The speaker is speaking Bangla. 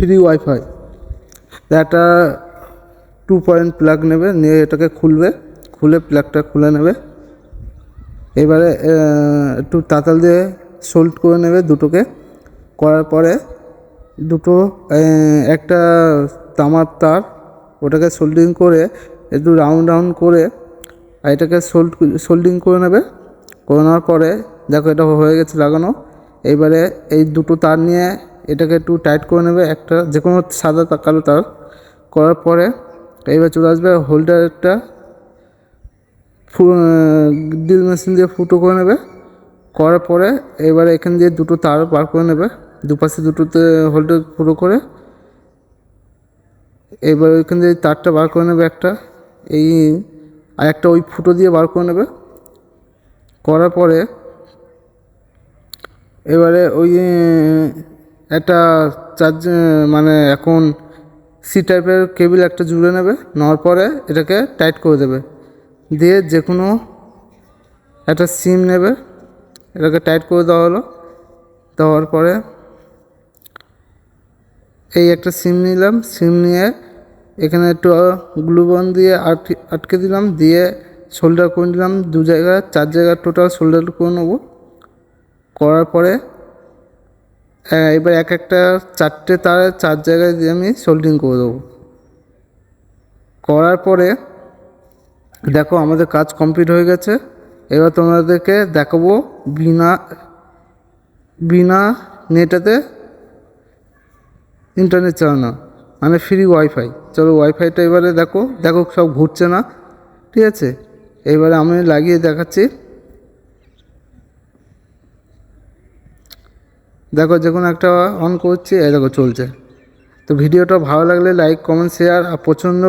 Free wifi. একটা 2 পয়েন্ট প্লাগ নেবে, নিয়ে এটাকে খুলবে, খুলে প্লাগটা খুলে নেবে। এবারে একটু তাতাল দিয়ে সোল্ড করে নেবে দুটোকে। করার পরে দুটো একটা তামার তার, ওটাকে সোল্ডিং করে একটু রাউন্ড করে এটাকে সোল্ডিং করে নেবে। করে নেওয়ার পরে দেখো এটা হয়ে গেছে লাগানো। এইবারে এই দুটো তার নিয়ে এটাকে একটু টাইট করে নেবে, একটা যে কোনো সাদা কালো তার। করার পরে এইবার চলে আসবে হোল্ডারটা, ড্রিল মেশিন দিয়ে ফুটো করে নেবে। করার পরে এবারে এখান দিয়ে দুটো তার বার করে নেবে, দুপাশে দুটোতে হোল্ডার ফুটো করে। এবার ওইখান দিয়ে তারটা বার করে নেবে একটা, এই আর একটা ওই ফুটো দিয়ে বার করে নেবে। করার পরে এবারে ওই একটা চার্জ মানে এখন সি টাইপের কেবিল একটা জুড়ে নেবে। নেওয়ার পরে এটাকে টাইট করে দেবে, দিয়ে যে কোনো একটা সিম নেবে, এটাকে টাইট করে দেওয়া হলো। দেওয়ার পরে এই একটা সিম নিলাম, সিম নিয়ে এখানে একটু গ্লুগন দিয়ে আটকে দিলাম, দিয়ে সোল্ডার করে দিলাম 2 জায়গায়, 4 জায়গায় টোটাল সোল্ডার করে নেবো। করার পরে এবার একটা 4টে তারে 4 জায়গায় দিয়ে আমি সোল্ডিং করে দেবো। করার পরে দেখো আমাদের কাজ কমপ্লিট হয়ে গেছে। এবার তোমাদেরকে দেখাবো বিনা নেটেতে ইন্টারনেট চালানো, মানে ফ্রি ওয়াইফাই। চলো ওয়াইফাইটা এবারে দেখো সব ঘুরছে না, ঠিক আছে। এবারে আমি লাগিয়ে দেখাচ্ছি, দেখো যে কোনো একটা অন করছি, এই দেখো চলছে। তো ভিডিওটা ভালো লাগলে লাইক, কমেন্ট, শেয়ার আর পছন্দ